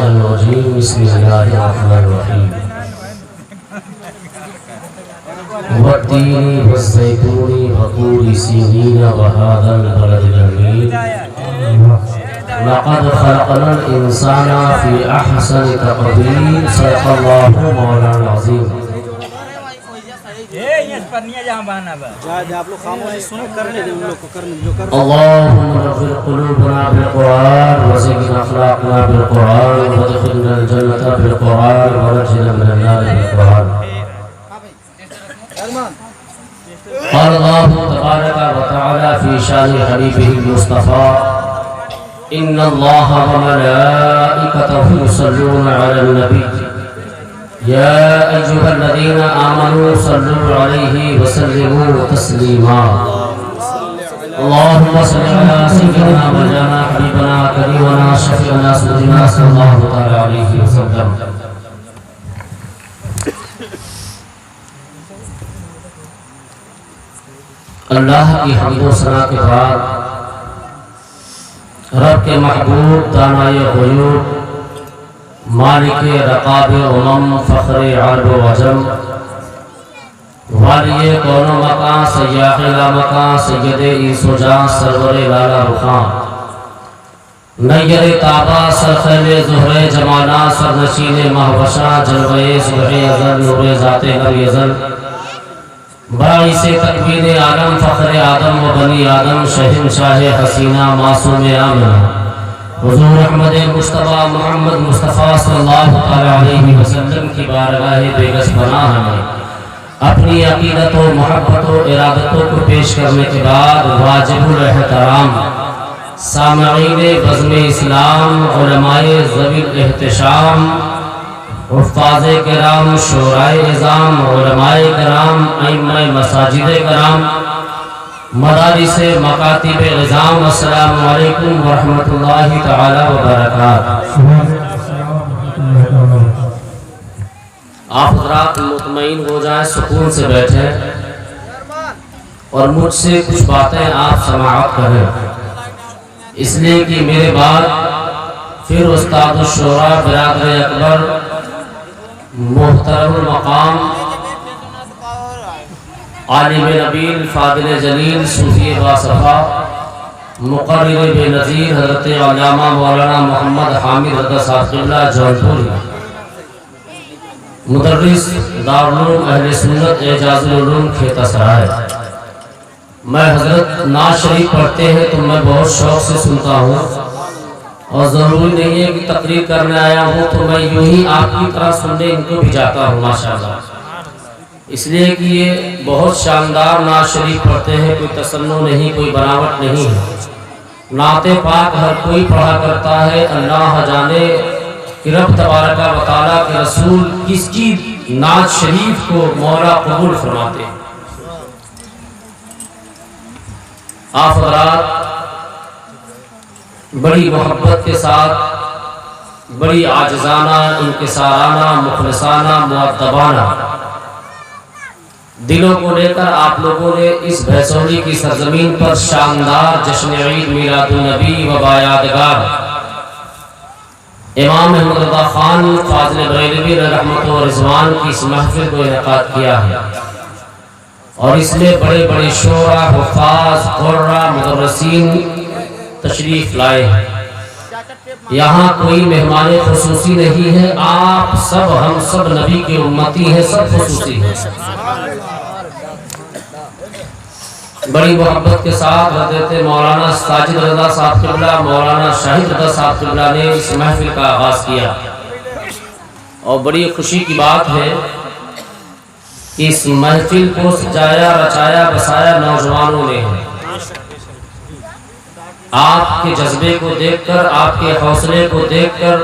الشيطان الرجيم بسم الله الرحمن الرحيم والتين والزيتون وطور سينين وهذا البلد الأمين لقد خلقنا الإنسان في أحسن تقدير صدق الله مولانا العظيم اللهم نور قلوبنا بالقرآن وزين أخلاقنا بالقرآن وادخلنا الجنة بالقرآن ونجنا من النار بالقرآن. قال الله تبارك وتعالى في شان حبيبه المصطفى إن الله وملائكته يصلون على النبي يا أيها الذين آمنوا صلوا عليه وسلموا تسليما. اللهم صل على سيدنا مولانا حبيبنا كريمنا شفيعنا سيدنا صلى الله تعالى عليه وسلم. اللہ کی حمد و ثنا کے بعد رب کے محبوب دانائے غیوب مالک رقاب امم فخر عرب و عجم والی کون و مکان سیاح لا مکان سید عیس و جان سرور لالا رخان نیر تابا سرخیل زہر جمانا سرنشین مہوشا جلوے صبح ازل نور ذات نبی ازل باعث تکوین عالم فخر آدم و بنی آدم شہنشاہ حسینہ معصوم آمنہ حضور احمد مصطفیٰ محمد مصطفیٰ صلی اللہ علیہ وسلم کی بارگاہ بیگس پناہ میں اپنی عقیدت و محبت و ارادتوں کو پیش کرنے کے بعد واجب الاحترام سامعین بزم اسلام علماء ذوی الاحتشام حفاظ کرام شورائے نظام علماء کرام ائمہ مساجد کرام مدارس مکاتب نظام السلام علیکم ورحمۃ اللہ تعالی وبرکاتہ. آپ حضرات مطمئن ہو جائیں سکون سے بیٹھیں اور مجھ سے کچھ باتیں آپ سماعت کریں اس لیے کہ میرے بعد پھر استاد الشورا برادر اکبر محترم المقام عالم نبیل فاضل جلیل صوفی باصفا مقرر بے نظیر حضرت علامہ مولانا محمد حامد رضا صاحب قبلہ جونپوری مدرس دارالعلوم اہل سنت اعجاز العلوم کھیتا سرائے. میں حضرت نعت شریف پڑھتے ہیں تو میں بہت شوق سے سنتا ہوں اور ضروری نہیں ہے کہ تقریر کرنے آیا ہوں تو میں یوں ہی آپ کی طرح سننے ان کو بھی جاتا ہوں ماشاءاللہ. اس لیے کہ یہ بہت شاندار نعت شریف پڑھتے ہیں، کوئی تصنع نہیں، کوئی بناوٹ نہیں ہے. نعت پاک ہر کوئی پڑھا کرتا ہے. اللہ جانے کہ رب تبارک و تعالیٰ کے رسول کس کی نعت شریف کو مولا قبول فرماتے ہیں. آپ حضرات بڑی محبت کے ساتھ بڑی عاجزانہ انکسارانہ مخلصانہ مؤدبانہ دلوں کو لے کر آپ لوگوں نے اس بھیسولی کی سرزمین پر شاندار جشن عید میلاد النبی و بایادگار امام احمد رضا خان فاضل بریلوی رحمت و رضوان کی اس محفل کو انعقاد کیا ہے اور اس میں بڑے بڑے شعراء حفاظ قراء مدرسین تشریف لائے ہیں. یہاں کوئی مہمان خصوصی نہیں ہے، آپ سب ہم سب نبی کے امتی ہیں، سب خصوصی ہیں. بڑی محبت کے ساتھ حضرت مولانا ساجد رضا صاحب قبلہ مولانا شاہد رضا صاحب قبلہ نے اس محفل کا آغاز کیا اور بڑی خوشی کی بات ہے کہ اس محفل کو سجایا رچایا بسایا نوجوانوں نے ہے. آپ کے جذبے کو دیکھ کر آپ کے حوصلے کو دیکھ کر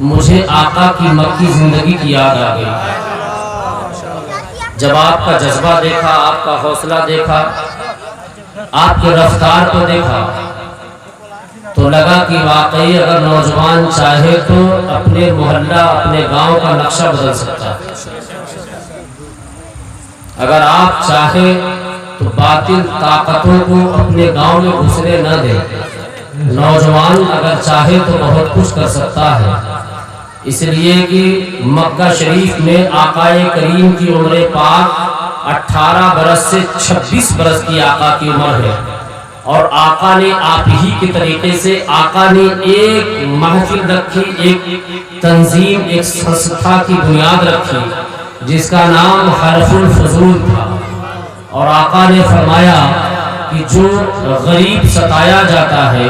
مجھے آقا کی مکی زندگی کی یاد آ گئی. جب آپ کا جذبہ دیکھا، آپ کا حوصلہ دیکھا، آپ کے رفتار کو دیکھا تو لگا کہ واقعی اگر نوجوان چاہے تو اپنے محلہ اپنے گاؤں کا نقشہ بدل سکتا ہے. اگر آپ چاہیں تو باطل طاقتوں کو اپنے گاؤں میں گھسنے نہ دیں. نوجوان اگر چاہے تو بہت کچھ کر سکتا ہے، اس لیے کہ مکہ شریف میں آقا کریم کی عمر پاک 18 برس سے 26 برس کی آقا کی عمر ہے، اور آقا نے آپ ہی کے طریقے سے آقا نے ایک محفل رکھی، ایک تنظیم، ایک سنستھا کی بنیاد رکھی جس کا نام حلف الفضول تھا، اور آقا نے فرمایا کہ جو غریب ستایا جاتا ہے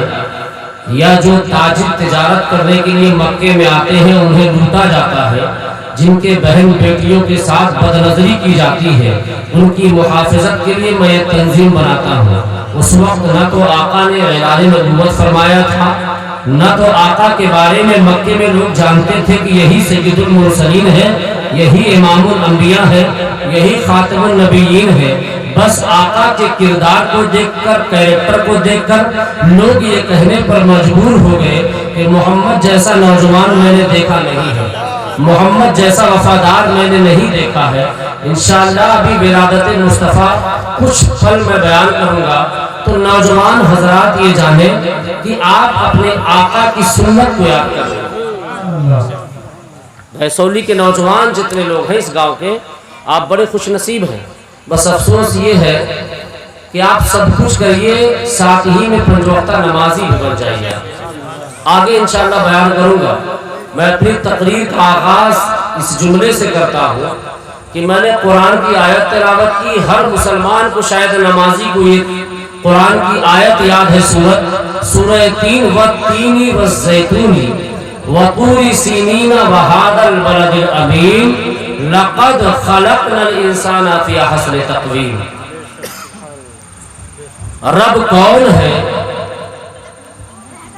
یا جو تاجر تجارت کرنے کے لیے مکے میں آتے ہیں انہیں لوٹا جاتا ہے، جن کے بہن بیٹیوں کے ساتھ بدنظری کی جاتی ہے، ان کی محافظت کے لیے میں یہ تنظیم بناتا ہوں۔ اس وقت نہ تو آقا نے اعلان نبوت فرمایا تھا، نہ تو آقا کے بارے میں مکے میں لوگ جانتے تھے کہ یہی سید المرسلین ہے، یہی امام الانبیاء ہے، یہی خاتم النبیین ہے۔ بس آقا کے کردار کو دیکھ کر، کیریکٹر کو دیکھ کر لوگ یہ کہنے پر مجبور ہو گئے کہ محمد جیسا نوجوان میں نے دیکھا نہیں ہے، محمد جیسا وفادار میں نے نہیں دیکھا ہے۔ انشاءاللہ ابھی ولادت مصطفیٰ کچھ پل میں بیان کروں گا، تو نوجوان حضرات یہ جانیں کہ آپ اپنے آقا کی سنت کو یاد کریں۔ بھیسولی کے نوجوان جتنے لوگ ہیں اس گاؤں کے، آپ بڑے خوش نصیب ہیں، بس افسوس یہ ہے کہ آپ سب کچھ کریے، ساتھ ہی میں 5 وقتہ نمازی بھی بن جائیے۔ آگے انشاءاللہ بیان کروں گا۔ میں اپنی تقریر کا آغاز اس جملے سے کرتا ہوں کہ میں نے قرآن کی آیت تلاوت کی۔ ہر مسلمان کو، شاید نمازی کو، یہ قرآن کی آیت یاد ہے، سورہ 3 والتین والزیتون وطور سینین وہذا البلد الامین لقد خلقنا الانسان فی احسن تقویم۔ رب کون ہے؟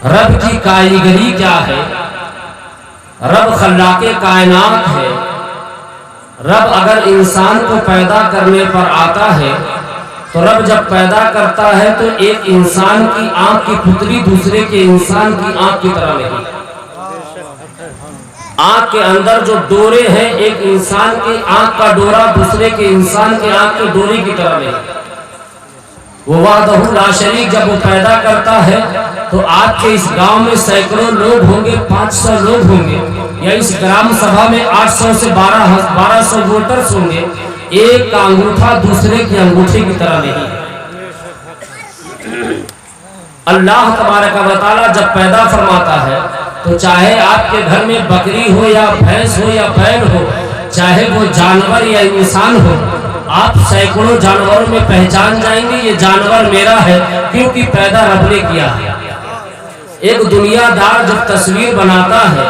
رب کی کائیگری کیا ہے؟ رب خلاق کائنات ہے۔ رب اگر انسان کو پیدا کرنے پر آتا ہے تو رب جب پیدا کرتا ہے تو ایک انسان کی آنکھ کی پتلی دوسرے کے انسان کی آنکھ کی طرح نہیں۔ آنکھ کے اندر جو ڈورے ہیں، ایک انسان کی آنکھ کا ڈورا دوسرے کے انسان کی آنکھ کے ڈورے کی طرح نہیں۔ وہ وحدہ لا شریک جب وہ پیدا کرتا ہے تو آپ کے اس گاؤں میں سینکڑوں لوگ ہوں گے، 500 لوگ ہوں گے، یا اس گرام سبھا میں 800 سے 1200 ووٹرز ہوں گے، ایک کا انگوٹھا دوسرے کے انگوٹھے کی طرح نہیں۔ اللہ تبارک و تعالی جب پیدا فرماتا ہے تو چاہے آپ کے گھر میں بکری ہو یا بھینس ہو یا بیل ہو، چاہے وہ جانور یا انسان ہو، آپ سینکڑوں جانوروں میں پہچان جائیں گے یہ جانور میرا ہے، کیونکہ پیدا رب نے کیا ہے۔ ایک دنیا دار جب تصویر بناتا ہے،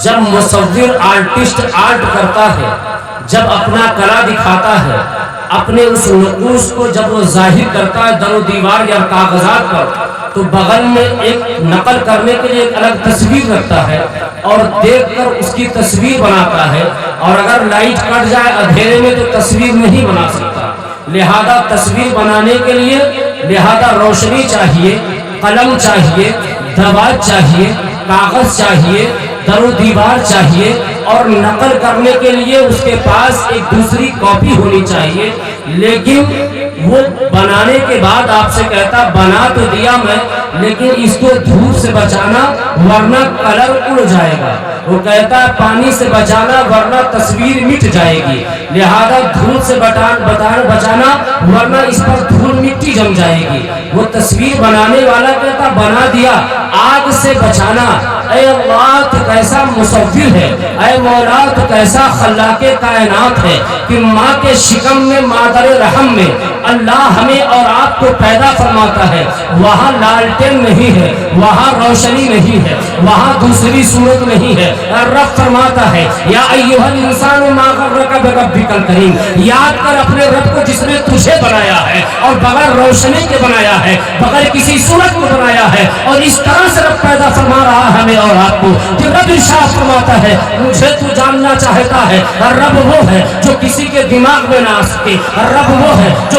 جب مصور آرٹسٹ آرٹ کرتا ہے، جب اپنا کلا دکھاتا ہے، اپنے اس نقوش کو جب وہ ظاہر کرتا ہے در و دیوار یا کاغذات پر، تو بغل میں ایک نقل کرنے کے لیے ایک الگ تصویر رکھتا ہے اور دیکھ کر اس کی تصویر بناتا ہے، اور اگر لائٹ کٹ جائے اندھیرے میں تو تصویر نہیں بنا سکتا۔ لہذا تصویر بنانے کے لیے لہذا روشنی چاہیے، قلم چاہیے، دوات چاہیے، کاغذ چاہیے، در و دیوار چاہیے، اور نقل کرنے کے لیے اس کے پاس ایک دوسری کاپی ہونی چاہیے۔ لیکن وہ بنانے کے بعد آپ سے کہتا بنا تو دیا میں، لیکن اس کو دھوپ سے بچانا ورنہ کلر اڑ جائے گا۔ وہ کہتا ہے پانی سے بچانا ورنہ تصویر مٹ جائے گی، لہذا دھول سے بچانا ورنہ اس پر دھول مٹی جم جائے گی۔ وہ تصویر بنانے والا کہتا بنا دیا، آگ سے بچانا۔ اے اللہ تو کیسا مصور ہے، اے مولا تو کیسا خلاق کائنات ہے کہ ماں کے شکم میں، مادر رحم میں اللہ ہمیں اور آپ کو پیدا فرماتا ہے۔ وہاں لالٹین نہیں ہے، وہاں روشنی نہیں ہے، وہاں دوسری صورت نہیں ہے۔ رب فرماتا ہے یا ایھا الانسان ما غرک بربک الکریم، یاد کر اپنے رب کو جس نے تجھے بنایا ہے اور بغیر روشنی کے بنایا ہے، بغیر کسی صورت کو بنایا ہے، اور اس طرح سے رب پیدا فرما رہا ہے ہمیں اور آپ کو کہ رب ارشاد فرماتا ہے مجھے تو جاننا چاہتا ہے۔ رب وہ ہے جو کسی کے دماغ میں نہ آ سکے، رب وہ ہے جو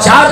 4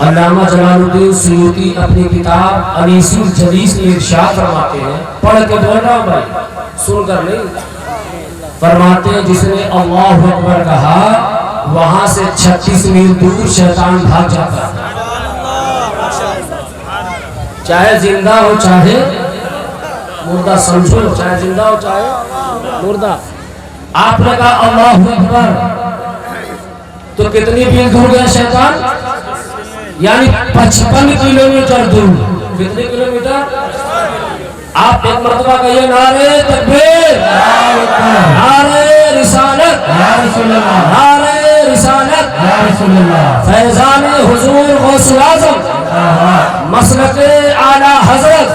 علامہ جلال الدین سیوطی اپنی کتاب انیس الجلیس میں ارشاد فرماتے ہیں، پڑھ کے بول رہا ہوں بھائی، سن کر نہیں، فرماتے ہیں جس نے اللہ اکبر کہا وہاں سے 36 میل دور شیطان بھاگ جاتا ہے، چاہے زندہ ہو چاہے مردہ، سمجھو، چاہے زندہ ہو چاہے مردہ۔ آپ نے کہا اللہ اکبر تو کتنی میل دور گیا شیطان؟ یعنی 55 کلومیٹر دور۔ کتنے کلومیٹر؟ آپ ایک مرتبہ کہیے نعرہ تکبیر، نعرہ رسالت، نعرہ رسالت، فیضان حضور غوث اعظم، مسلک اعلیٰ حضرت،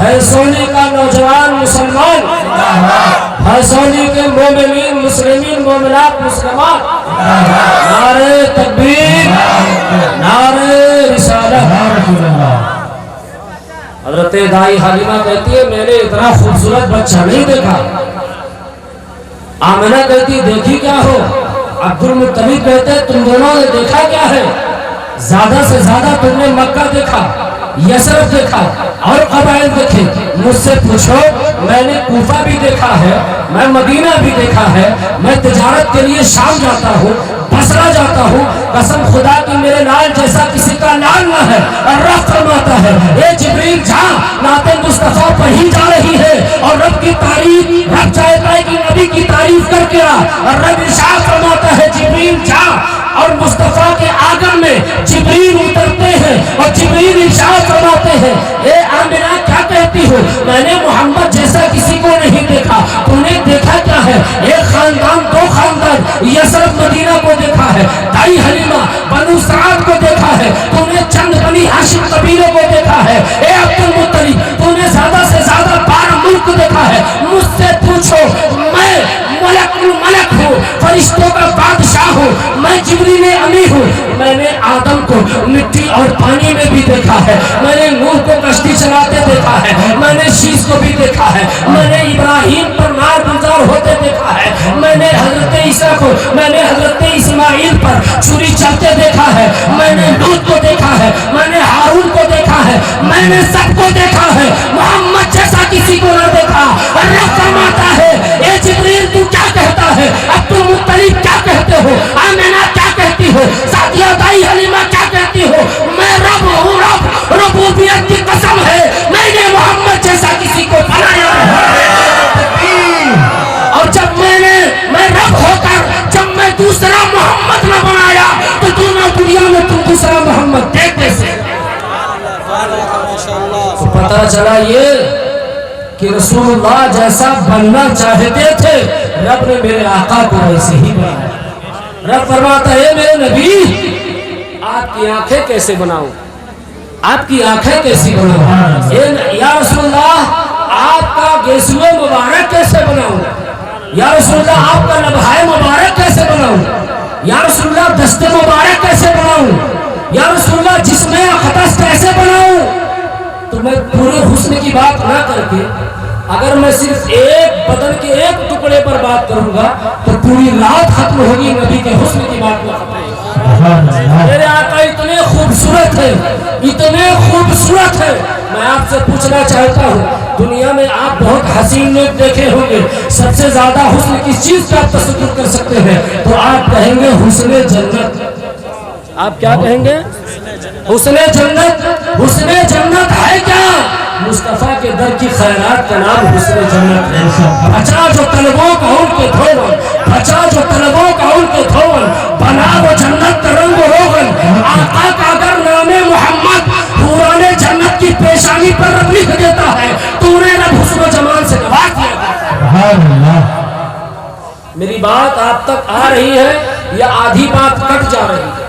ہے سونی کا نوجوان مسلمان، ہے سونی کے مومنین مسلمین مومنات مسلمات، نعرہ تکبیر، نعرہ رسالت۔ حضرت دائی حلیمہ کہتی ہے میں نے اتنا خوبصورت بچہ نہیں دیکھا۔ آمنہ کہتی دیکھی کیا ہو؟ عبد المطلب کہتے تم دونوں نے دیکھا کیا ہے؟ زیادہ سے زیادہ تم نے مکہ دیکھا، یثرب دیکھا اور قبائل دیکھے، مجھ سے پوچھو میں نے کوفہ بھی دیکھا ہے، میں مدینہ بھی دیکھا ہے، میں تجارت کے لیے شام جاتا ہوں، بصرہ جاتا ہوں، قسم خدا کی میرے لال جیسا کسی کا لال نہ ہے۔ اور رب فرماتا ہے اے جبریل جا، نعت مصطفیٰ پڑھی جا رہی ہے اور رب کی تعریف، رب چاہتا ہے کہ نبی کی تعریف کر کے آ، اور رب ارشاد فرماتا ہے جبریل جا، اور مصطفیٰ کے آنگن میں جبریل اترتے ہیں اور جبریل ارشاد فرماتے ہیں اے آمنہ کیا کہتی ہو؟ میں نے محمد جیسا کسی کو نہیں دیکھا، تو نے دیکھا کیا ہے؟ ایک خاندان دو خاندان یثرب مدینہ کو دیکھا ہے، دائی حلیمہ بنو سعد کو دیکھا ہے، تو نے چند بنی ہاشم قبیلوں کو دیکھا ہے، اے عبد المطلب تو نے زیادہ سے زیادہ 12 ملک دیکھا ہے۔ مجھ سے پوچھو میں ملک الملک ہوں، فرشتوں کا بادشاہ ہوں، میں جبریل امی ہوں، میں نے آدم کو مٹی اور پانی میں بھی دیکھا ہے، میں نے نوح کو کشتی چلاتے دیکھا ہے، میں نے شیش کو بھی دیکھا ہے، میں نے ابراہیم پر نار گلزار ہوتے دیکھا ہے، میں نے حضرت عیسیٰ کو، میں نے حضرت اسماعیل پر چھری چلتے دیکھا ہے، میں نے لوط کو دیکھا ہے، میں نے ہارون کو دیکھا ہے، میں نے سب کو دیکھا ہے، محمد جیسا کسی کو نہ دیکھا۔ اللہ فرماتا ہے اے جبریل تو کیا کہتا ہے؟ عبد المطلب کیا کہتے ہو؟ آمنہ کیا کہتی ہو؟ سعدیہ دائی حلیمہ کیا کہتی ہو؟ میں رب ہوں، رب، ربوبیت کی قسم ہے میں نے محمد جیسا کسی کو بنایا ہے۔ اور جب میں رب ہو کر جب میں دوسرا محمد نہ بنایا تو دونوں دنیا میں تم دوسرا محمد دیکھتے سے۔ تو پتہ چلا یہ کہ رسول اللہ جیسا بننا چاہتے تھے، رب نے میرے آقا کو ویسے ہی بنایا۔ رب فرماتا ہے میرے نبی آپ کی آنکھیں کیسے بناؤں، آپ کی آنکھیں کیسی بناؤں؟ یا رسول اللہ آپ کا گیسوئے مبارک کیسے بناؤں؟ یا رسول اللہ آپ کا لبھائے مبارک کیسے بناؤں؟ یا رسول اللہ دست مبارک کیسے بناؤں؟ یا رسول اللہ جسم اقدس کیسے بناؤں؟ تو میں پورے حسن کی بات نہ کر کے اگر میں صرف ایک بدن کے ایک ٹکڑے پر بات کروں گا تو پوری رات ختم ہوگی نبی کے حسن کی بات نہ ختم ہوگی۔ میرے آقا اتنے خوبصورت ہے، اتنے خوبصورت ہے، میں آپ سے پوچھنا چاہتا ہوں دنیا میں آپ بہت حسین لوگ دیکھے ہوں گے، سب سے زیادہ حسن کس چیز کا آپ تصور کر سکتے ہیں؟ تو آپ کہیں گے حسن جنت۔ آپ کیا کہیں گے؟ حسن جنت۔ حسن جنت ہے کیا؟ مصطفیٰ کے در کی خیرات کا نام حسن جنت ہے۔ بچا جو طلبوں کا ان کے دھون، بچا جو طلبوں کا ان کے دھون، بنا وہ جنت کا رنگ و روغن۔ آقا کا اگر نام محمد حوران جنت کی پیشانی پر رب لکھ دیتا ہے تو انہیں رب حسن و جمال سے گواہ کیا۔ میری بات آپ تک آ رہی ہے یا آدھی بات کٹ جا رہی ہے؟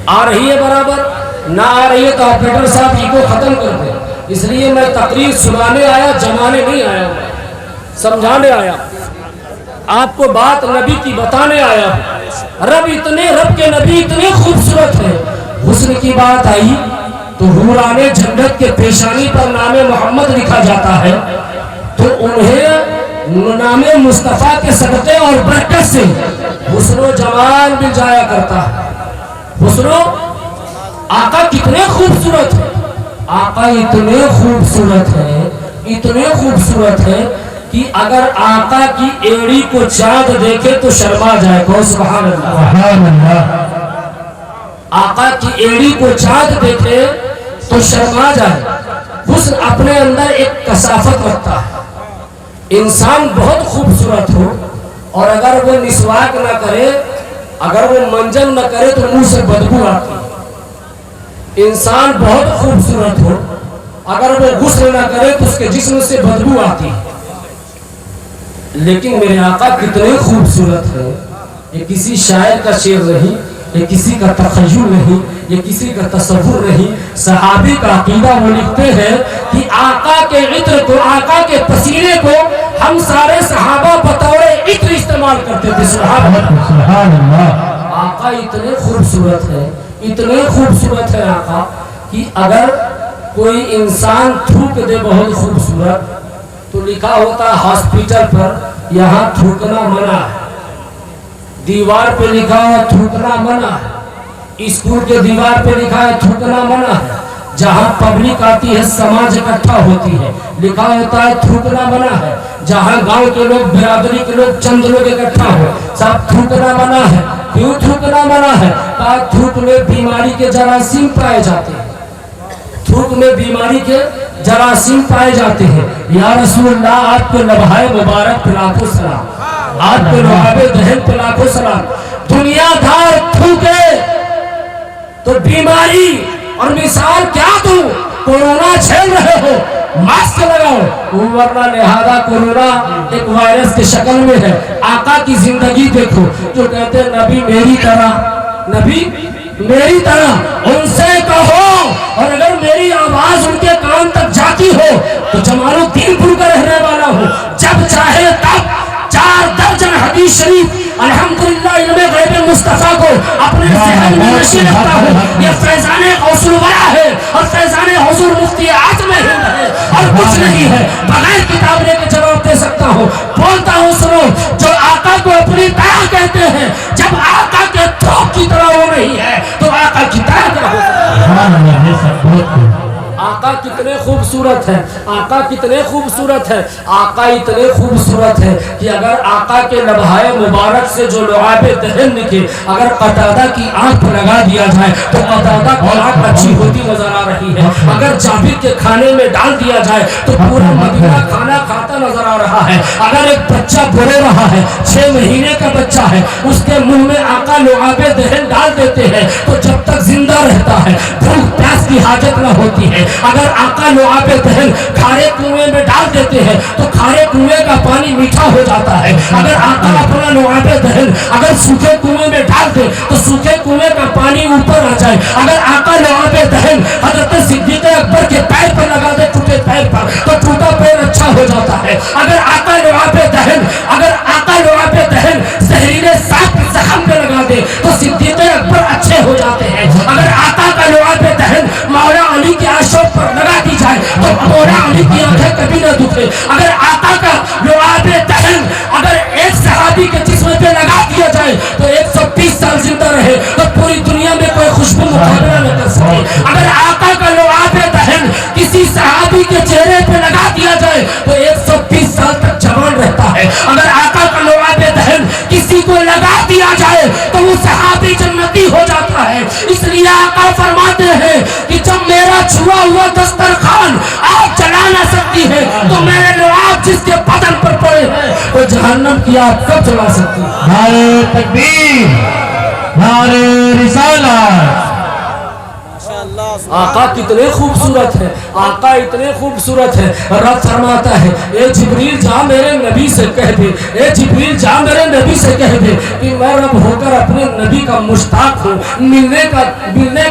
آ رہی ہے برابر؟ نہ آ رہی ہے تو آپریٹر صاحب جی کو ختم کر دیں۔ اس لیے میں تقریر سنانے آیا، جمانے نہیں آیا، سمجھانے آیا، آپ کو بات نبی کی بتانے آیا۔ رب کے نبی اتنے خوبصورت ہیں، حسن کی بات آئی تو حوران جنت کے پیشانی پر نام محمد لکھا جاتا ہے تو انہیں نام مصطفیٰ کے صدقے اور برکت سے حسن و جمال مل جایا کرتا ہے، حسن و آقا کتنے خوبصورت ہے، آقا اتنے خوبصورت ہے، اتنے خوبصورت ہے کہ اگر آقا کی ایڑی کو چاند دیکھے تو شرما جائے. کہو سبحان اللہ. سبحان اللہ. آقا کی ایڑی کو چاند دیکھے تو شرما جائے. حسن اپنے اندر ایک کثافت رکھتا ہے. انسان بہت خوبصورت ہو اور اگر وہ مسواک نہ کرے، اگر وہ منجن نہ کرے تو منہ سے بدبو آتی ہے. انسان بہت خوبصورت ہو، اگر وہ غسل نہ کرے تو اس کے جسم سے بدبو آتی ہے. لیکن میرے آقا کتنے خوبصورت ہے. یہ کسی شاعر کا شعر نہیں، یہ کسی کا تخیل نہیں، یہ کسی کا تصور نہیں. صحابی کا عقیدہ وہ لکھتے ہیں کہ آقا کے عطر کو، آقا کے پسینے کو ہم سارے صحابہ بطور عطر استعمال کرتے تھے. سبحان اللہ. آقا اتنے خوبصورت ہے، اتنے خوبصورت ہے آقا کہ اگر کوئی انسان تھوک دے بہت خوبصورت تو لکھا ہوتا ہے ہاسپٹل پر یہاں تھوکنا منع ہے. دیوار پہ لکھا ہے تھوکنا منع ہے. اسکول کے دیوار پہ لکھا ہے تھوکنا منع ہے. جہاں پبلک آتی ہے، سماج اکٹھا ہوتی ہے، لکھا ہوتا ہے تھوکنا منع ہے. جہاں گاؤں کے لوگ، برادری کے لوگ، چند لوگ اکٹھا ہو، سب تھوکنا منع ہے. کیوں تھوکنا منع ہے؟ تھوک میں بیماری کے جراثیم پائے جاتے ہیں. تھوک میں بیماری کے جراثیم پائے جاتے ہیں. یا رسول اللہ آپ کے لبھائے مبارک پہ لاکھوں سلام، آپ کے لبھائے دہن پہ لاکھوں سلام. دنیا دار تھوکے تو بیماری اور مثال کیا دوں؟ کورونا جھیل رہے ہو، ماسک لگاؤ، ورنہ لہذا کورونا ایک وائرس کے شکل میں ہے. آقا کی زندگی دیکھو، جو کہتے ہیں نبی میری طرح، نبی میری طرح، ان سے کہو. اور اگر میری آواز ان کے کان تک جاتی ہو تو جمال الدین پور کا رہنے والا ہو، جب چاہے تب 4 درجن حدیث شریف الحمدللہ علم غیب مصطفیٰ کو اپنے ذہن میں نشی رکھتا ہوں. یہ فیضان غوث الورا ہے اور فیضان حضور مفتی اعظم ہند ہے اور کچھ نہیں ہے. بغیر کتاب لے کے جواب دے سکتا ہوں. بولتا ہوں سنو، جو آقا کو اپنی طرح کہتے ہیں، جب آقا کے تھوک کی طرح وہ نہیں ہے تو آقا کی طرح کیا ہوگا؟ آقا کتنے خوبصورت ہے، آقا کتنے خوبصورت ہے. آقا اتنے خوبصورت ہے کہ اگر آقا کے لبھائے مبارک سے جو لعاب دہن نکلے، اگر قتادہ کی آنکھ پر لگا دیا جائے تو قتادہ کی آنکھ اچھی ہوتی نظر آ رہی ہے. اگر جابر کے کھانے میں ڈال دیا جائے تو پورا مدینہ کھانا کھاتا نظر آ رہا ہے. اگر ایک بچہ بڑھ رہا ہے، 6 مہینے کا بچہ ہے، اس کے منہ میں آقا لعاب دہن ڈال دیتے ہیں تو جب تک زندہ رہتا ہے بھوک پیاس کی حاجت نہ ہوتی ہے. اگر آقا لعاب دہن کھارے کنویں میں ڈال دیتے ہیں تو کھارے کنویں کا پانی میٹھا ہو جاتا ہے. اگر آقا اپنا لعاب دہن اگر سوکھے کنویں میں ڈال دے تو سوکھے کنویں کا پانی اوپر آ جائے. اگر آقا لعاب دہن حضرت صدیق اکبر کے پیر پر لگا دے، ٹوٹے پیر پر، تو ٹوٹا پیر اچھا ہو جاتا ہے. اگر آقا لعاب دہن، اگر آقا لعاب دہن زہریلے سانپ زخم پہ لگا دے تو صدیق اکبر اچھے ہو جاتے ہیں. اگر آقا کا لعاب دہن مولا علی کے عاشق پر لگا دی جائے تو مولا علی کی آنکھیں کبھی نہ دکھے. اگر آقا کا لعاب دہن اگر ایک صحابی کے جسم پہ لگا دیا جائے تو 120 سال زندہ رہے تو پوری دنیا میں کوئی خوشبو مقابلہ نہ کر سکے. اگر آقا کا لعاب دہن کسی صحابی کے چہرے پہ لگا دیا جائے تو 120 سال تک جوان رہتا ہے. اگر آقا کا لعاب دہن کسی کو لگا دیا جائے تو وہ صحابی جنتی ہو جاتا ہے. اس لیے آقا فرماتے ہیں کہ جب میرا چھوا ہوا دسترخوان آگ جلا نہ سکتی ہے تو میرے لعاب جس کے بدن پر پڑے ہیں وہ جہنم کی آگ کب جلا سکتی ہے؟ نعرہ تکبیر، نعرہ رسالت. آقا کتنے خوبصورت ہے، آقا اتنے خوبصورت ہے. رب فرماتا ہے اے جبریل جا میرے نبی سے کہہ دے، اے جبریل جا میرے نبی سے کہہ دے کہ میں رب ہو کر اپنے نبی کا مشتاق ہوں، ملنے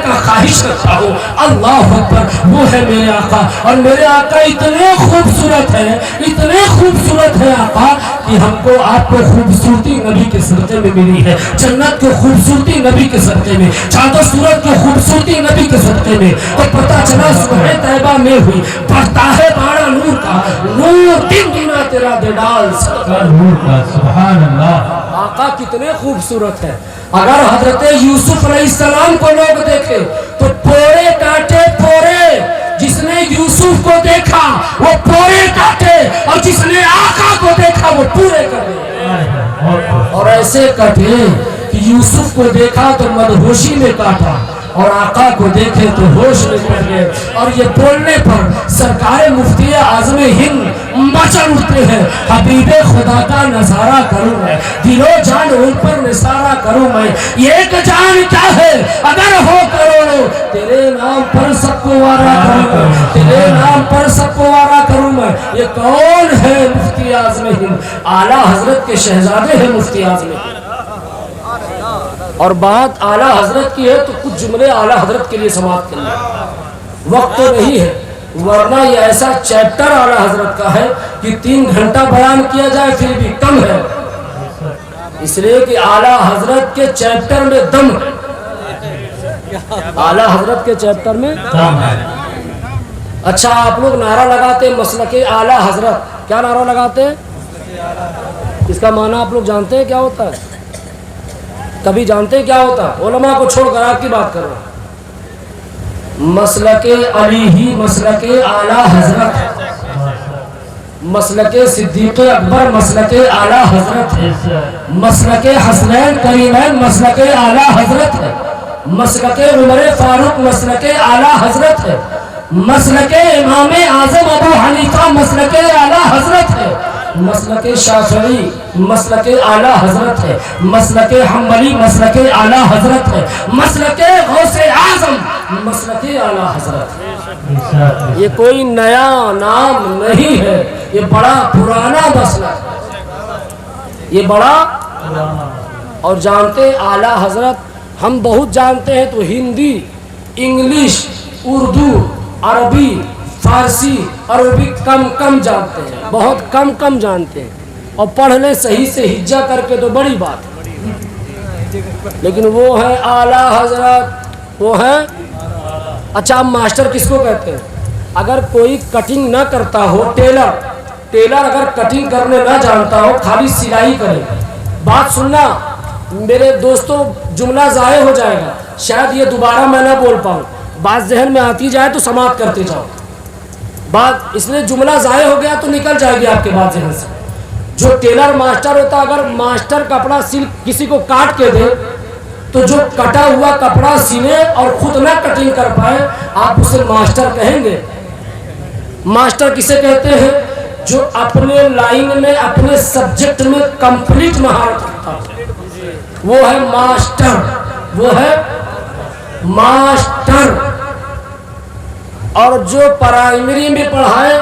کا خواہش رکھتا ہوں. اللہ اکبر، وہ ہے میرے آقا. اور میرے آقا اتنے خوبصورت ہے، اتنے خوبصورت ہے آقا کہ ہم کو آپ کو خوبصورتی نبی کے صدقے میں ملی ہے. جنت کی خوبصورتی نبی کے صدقے میں، چاند و سورج کی خوبصورتی نبی کے صدقے میں. اور پتہ چلا صبح طیبہ میں ہوئی، بڑھتا ہے بارہ نور کا، نور دن گنا تیرا دے ڈال صدقہ نور کا. سبحان اللہ. آقا کتنے خوبصورت ہے. اگر حضرت یوسف علیہ السلام کو لوگ دیکھے تو پورے کاٹے پورے. جس نے یوسف کو دیکھا وہ پورے کاٹے اور جس نے آقا کو دیکھا وہ پورے کٹے. اور ایسے کٹے کہ یوسف کو دیکھا تو مدہوشی میں کاٹا اور آقا کو دیکھے تو ہوش میں پڑ گئے. اور یہ بولنے پر سرکار مفتی اعظم ہند مچل اٹھتے ہیں. حبیب خدا کا نظارہ کروں میں, دل و جان ان پر نثارہ کروں میں. ایک جان کیا ہے اگر ہو کروڑوں, تیرے نام پر سب کو وارا کروں میں, تیرے نام پر سب کو وارا کروں میں. یہ کون ہے مفتی اعظم ہند؟ اعلیٰ حضرت کے شہزادے ہیں مفتی اعظم ہند. اور بات اعلیٰ حضرت کی ہے تو کچھ جملے اعلیٰ حضرت کے لیے سماعت کرنا. وقت تو نہیں ہے ورنہ یہ ایسا چیپٹر اعلیٰ حضرت کا ہے کہ 3 گھنٹہ بیان کیا جائے پھر بھی کم ہے, اس لیے کہ اعلیٰ حضرت کے چیپٹر میں دم ہے. اعلیٰ حضرت کے چیپٹر میں دم ہے. اچھا آپ لوگ نعرہ لگاتے مسلک اعلیٰ حضرت, کیا نعرہ لگاتے ہیں؟ اس کا معنی آپ لوگ جانتے ہیں کیا ہوتا ہے؟ کبھی جانتے ہیں کیا ہوتا ہے؟ علماء کو چھوڑ کر آپ کی بات کر رہا ہوں. مسلک علی ہی مسلک اعلیٰ حضرت ہے, مسلک صدیق اکبر مسلک اعلیٰ حضرت ہے, مسلک حسنین کریمین مسلک اعلیٰ حضرت ہے, مسلک عمر فاروق مسلک اعلیٰ حضرت ہے, مسلک امام اعظم ابو حنیفہ مسلک اعلیٰ حضرت ہے, مسلک شافعی مسلک اعلیٰ حضرت ہے, مسلک حنبلی مسلک اعلیٰ حضرت ہے, مسلک غوث اعظم مسلک اعلیٰ حضرت ہے. یہ کوئی نیا نام نہیں ہے, یہ بڑا پرانا مسلک ہے, یہ بڑا. اور جانتے اعلیٰ حضرت ہم بہت جانتے ہیں تو ہندی, انگلش, اردو, عربی, فارسی, عربی کم جانتے ہیں, بہت کم جانتے ہیں. اور پڑھ لیں صحیح سے ہجا کر کے تو بڑی بات ہے. لیکن وہ ہے اعلیٰ حضرت, وہ ہے. اچھا اب ماسٹر کس کو کہتے ہیں؟ اگر کوئی کٹنگ نہ کرتا ہو, ٹیلر اگر کٹنگ کرنے نہ جانتا ہو, خالی سلائی کرے. بات سننا میرے دوستوں, جملہ ضائع ہو جائے گا, شاید یہ دوبارہ میں نہ بول پاؤں. بات ذہن میں آتی جائے تو سماعت کرتے جاؤ. بات اس لیے جملہ ضائع ہو گیا تو نکل جائے گی آپ کے بات ذہن سے. جو ٹیلر ماسٹر ہوتا, اگر ماسٹر کپڑا سل کسی کو کاٹ کے دے تو جو کٹا ہوا کپڑا سینے اور خود نہ کٹنگ کر پائے, آپ اسے ماسٹر کہیں گے؟ ماسٹر کسے کہتے ہیں؟ جو اپنے لائن میں اپنے سبجیکٹ میں کمپلیٹ مہارت رکھتا ہے, وہ ہے ماسٹر, وہ ہے ماسٹر. اور جو پرائمری میں پڑھائے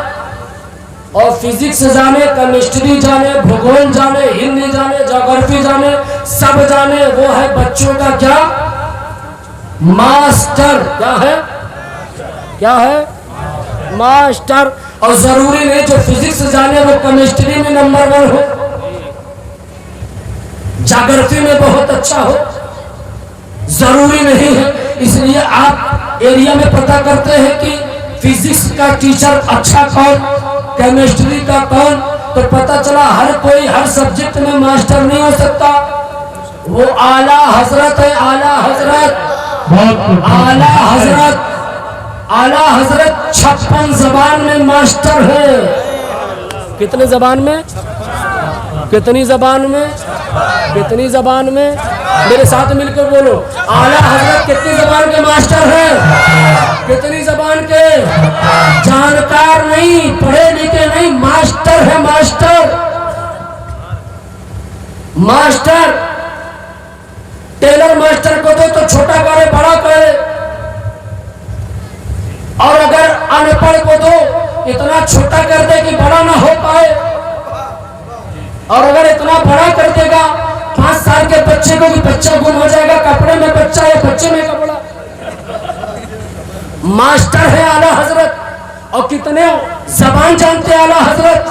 اور فزکس جانے, کیمسٹری جانے, بھگول جانے, ہندی جانے, جغرافی جانے, سب جانے, وہ ہے بچوں کا کیا؟ ماسٹر. کیا ہے؟ کیا ہے؟ ماسٹر. اور ضروری نہیں جو فزکس جانے وہ کیمسٹری میں نمبر 1 ہو, جغرافی میں بہت اچھا ہو, ضروری نہیں ہے. اس لیے آپ ایریا میں پتہ کرتے ہیں کہ فزکس کا ٹیچر اچھا کون, کیمسٹری کا کون, تو پتہ چلا ہر کوئی ہر سبجیکٹ میں ماسٹر نہیں ہو سکتا. وہ اعلیٰ حضرت ہے, اعلیٰ حضرت, اعلیٰ حضرت, اعلیٰ حضرت 56 زبان میں ماسٹر ہے. کتنے زبان میں؟ کتنی زبان میں؟ کتنی زبان میں؟ میرے ساتھ مل کر بولو, اعلیٰ حضرت کتنی زبان کے ماسٹر ہیں؟ کتنی زبان کے؟ جانکار نہیں, پڑھے لکھے نہیں, ماسٹر ہے, ماسٹر. ماسٹر ٹیلر ماسٹر کو دو تو چھوٹا کرے بڑا کرے, اور اگر ان پڑھ کو دو اتنا چھوٹا کر دے کہ بڑا نہ ہو پائے, اور اگر اتنا بڑا کر دے گا 5 سال کے بچے کو کہ بچہ گم ہو جائے گا, کپڑے میں بچہ یا بچے میں کپڑا. ماسٹر ہے اعلیٰ حضرت. اور کتنے زبان جانتے ہیں اعلیٰ حضرت؟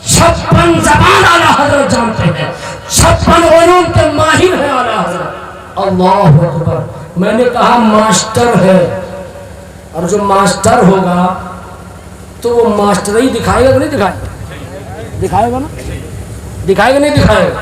56 زبان اعلیٰ حضرت جانتے ہیں, 56 علوم کے ماہر ہیں اعلیٰ حضرت. اللہ اکبر. میں نے کہا ماسٹر ہے, اور جو ماسٹر ہوگا تو وہ ماسٹر ہی دکھائے گا کہ نہیں دکھائے گا؟ دکھائے گا نا, دکھائے گا نہیں دکھائے گا؟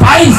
22,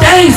23,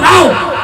9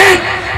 1,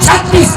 36।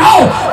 9,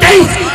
23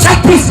36।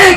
1,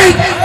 1,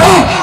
2,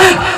1,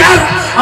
11।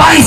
22।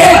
1।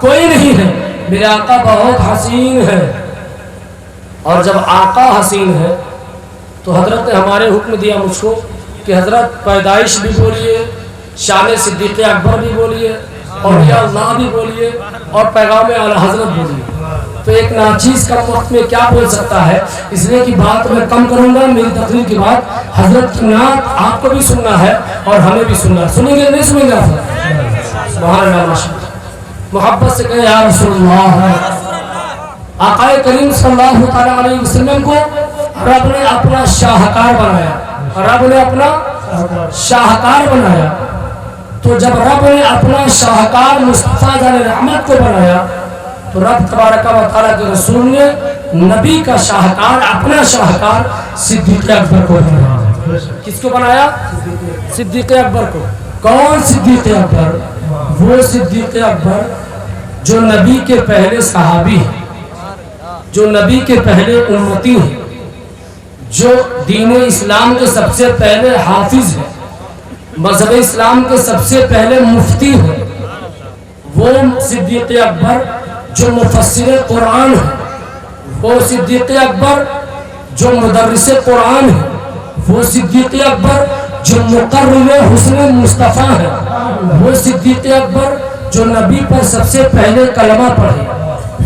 کوئی نہیں ہے، میرے آقا بہت حسین ہے۔ اور جب آقا حسین ہے تو حضرت نے ہمارے حکم دیا مجھ کو کہ حضرت پیدائش بھی بولیے، شان صدیق اکبر بھی بولیے، اولیاء اللہ بھی بولیے، اور پیغام اعلی حضرت بولیے۔ تو ایک ناچیز کم وقت میں کیا بول سکتا ہے، اس لیے کہ بات میں کم کروں گا، میری تقریر کی بات حضرت کی نعت آپ کو بھی سننا ہے اور ہمیں بھی سننا ہے۔ سنیں گے نہیں سنیں گے آپ؟ سبحان اللہ، ماشاء اللہ۔ محبت سے کہے یا رسول اللہ۔ آقا کریم صلی اللہ تعالیٰ علیہ وسلم کو رب نے اپنا شاہکار بنایا، رب نے اپنا شاہکار بنایا۔ تو جب رب نے اپنا شاہکار مصطفیٰ جان رحمت کو بنایا تو رب تبارک و تعالیٰ کے رسول نے نبی کا شاہکار، اپنا شاہکار صدیق اکبر کو بنایا۔ کس کو بنایا؟ صدیق اکبر کو۔ کون صدیق اکبر؟ وہ صدیق اکبر جو نبی کے پہلے صحابی ہیں، جو نبی کے پہلے امتی ہیں، جو دین اسلام کے سب سے پہلے حافظ ہیں، مذہب اسلام کے سب سے پہلے مفتی ہیں۔ وہ صدیق اکبر جو مفسر قرآن ہے، وہ صدیق اکبر جو مدرس قرآن ہے، وہ صدیق اکبر جو مقرر حسن مصطفیٰ ہے، وہ صدیق اکبر جو نبی پر سب سے پہلے کلمہ پڑھے،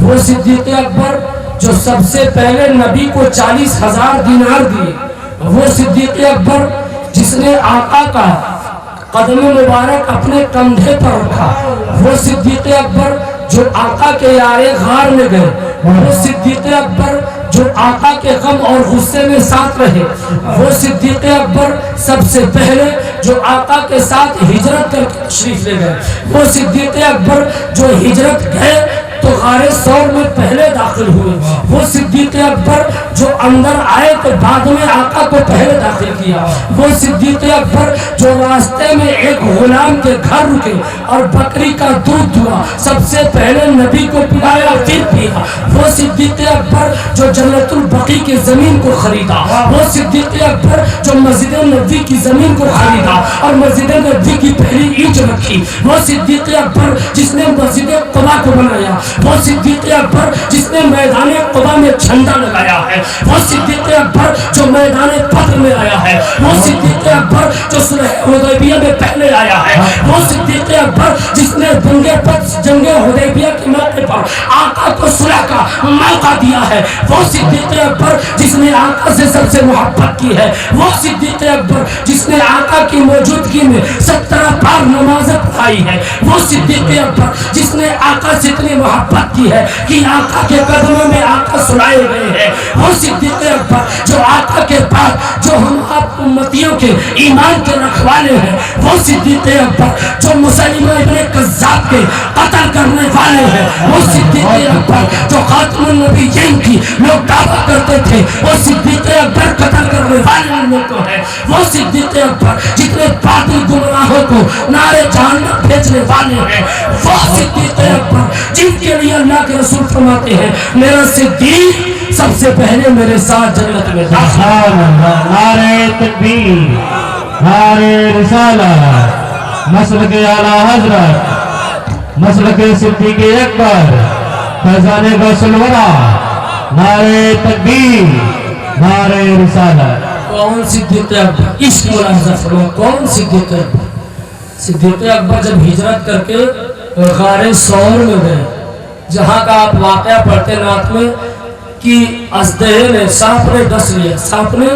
وہ صدیق اکبر جو سب سے پہلے نبی کو 40,000 دینار دیے، وہ صدیق اکبر جس نے آقا کا قدم مبارک اپنے کندھے پر رکھا، وہ صدیق اکبر جو آقا کے یارے غار میں گئے، وہ صدیق اکبر جو آقا کے غم اور غصے میں ساتھ رہے، وہ صدیق اکبر سب سے پہلے جو آقا کے ساتھ ہجرت کر کے تشریف لے گئے، وہ صدیق اکبر جو ہجرت گئے تو غار ثور میں پہلے داخل ہوئے، وہ صدیق اکبر جو اندر آئے تو بعد میں آقا کو پہلے داخل کیا، وہ صدیق اکبر جو راستے میں ایک غلام کے گھر رکے اور بکری کا دودھ دھوا، سب سے پہلے نبی کو پلایا پھر پیا، وہ صدیق اکبر جو جنت البقیع کی زمین کو خریدا، وہ صدیق اکبر جو مسجد نبوی کی زمین کو خریدا اور مسجد نبوی کی پہلی اینٹ رکھی، وہ صدیق اکبر جس نے مسجد قباء کو بنایا، وہ صدیق اکبر جس نے میدان قباء میں جھنڈا لگایا ہے، وہ صدیق اکبر جو میدان بدر میں آیا ہے، وہ صدیق اکبر جو صلح حدیبیہ میں پہلے آیا ہے، وہ صدیق اکبر جس نے جنگ حدیبیہ کے موقع پر آقا کو صلح کا موقع دیا ہے، وہ صدیق اکبر جس نے آقا سے سب سے محبت کی ہے، وہ صدیق اکبر جس نے آقا کی موجودگی میں 17 بار نمازیں پڑھائی ہے، وہ صدیق اکبر جس نے آقا سے اتنی محبت کی ہے کہ آقا کے قدموں میں آقا سلائے گئے ہیں، وہ صدیق اکبر جو آقا کے بعد جو ہم آپ امتیوں کے ایمان کے رکھوانے ہیں، وہ صدیق اکبر جو مسلمہ ابن کذاب کے قتل کرنے والے ہیں، وہ صدیق اکبر جو خاتم النبیین کی لوگ دعویٰ کرتے تھے، وہ صدیق اکبر قتل کرنے والے ان کو ہے، وہ صدیق اکبر جتنے باطل گمراہوں کو نارے جہنم بھیجنے والے ہیں، وہ صدیق اکبر جن کے لیے اللہ کے رسول فرماتے ہیں میرا صدیق سب سے پہلے میرے ساتھ جنت میں داخل۔ نعرہ تکبیر، نعرہ رسالت، مسلک اعلی حضرت، مسلک صدیق اکبر، فیضان غوث الورا، نعرہ تکبیر، نعرہ رسالت۔ کون صدیق اکبر؟ اس ملاحظہ فرمائیں، کون صدیق اکبر؟ صدیق اکبر جب ہجرت کر کے غار ثور میں گئے، جہاں کا آپ واقعہ پڑھتے نعت میں کہ ازدہے نے سانپ نے ڈس لیا، سانپ نے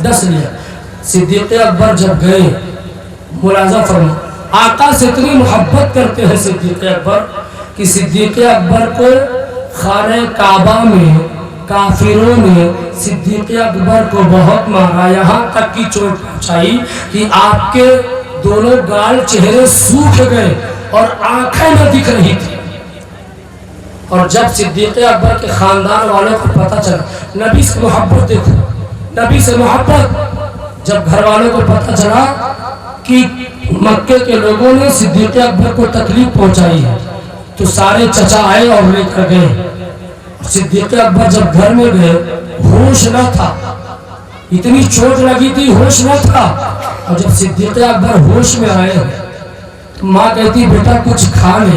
ڈس لیا۔ صدیق اکبر جب گئے، ملاحظہ فرمائیں، آقا سے اتنی محبت کرتے ہیں صدیق اکبر کہ صدیق اکبر کو خانہ کعبہ میں کافروں نے صدیق اکبر کو بہت مارا، یہاں تک کی چوٹ پہنچائی کہ آپ کے دونوں گال چہرے سوکھ گئے اور آنکھیں نہ دکھ رہی تھی۔ اور جب صدیق اکبر کے خاندان والوں کو پتہ چلا، نبی سے محبت دیکھو، نبی سے محبت، جب گھر والوں کو پتہ چلا کہ مکے کے لوگوں نے صدیق اکبر کو تکلیف پہنچائی ہے تو سارے چچا آئے اور لے کر گئے۔ صدیق اکبر جب گھر میں گئے، ہوش نہ تھا، اتنی چوٹ لگی تھی، ہوش نہ تھا۔ اور جب صدیق اکبر ہوش میں آئے تو ماں کہتی بیٹا کچھ کھا لے،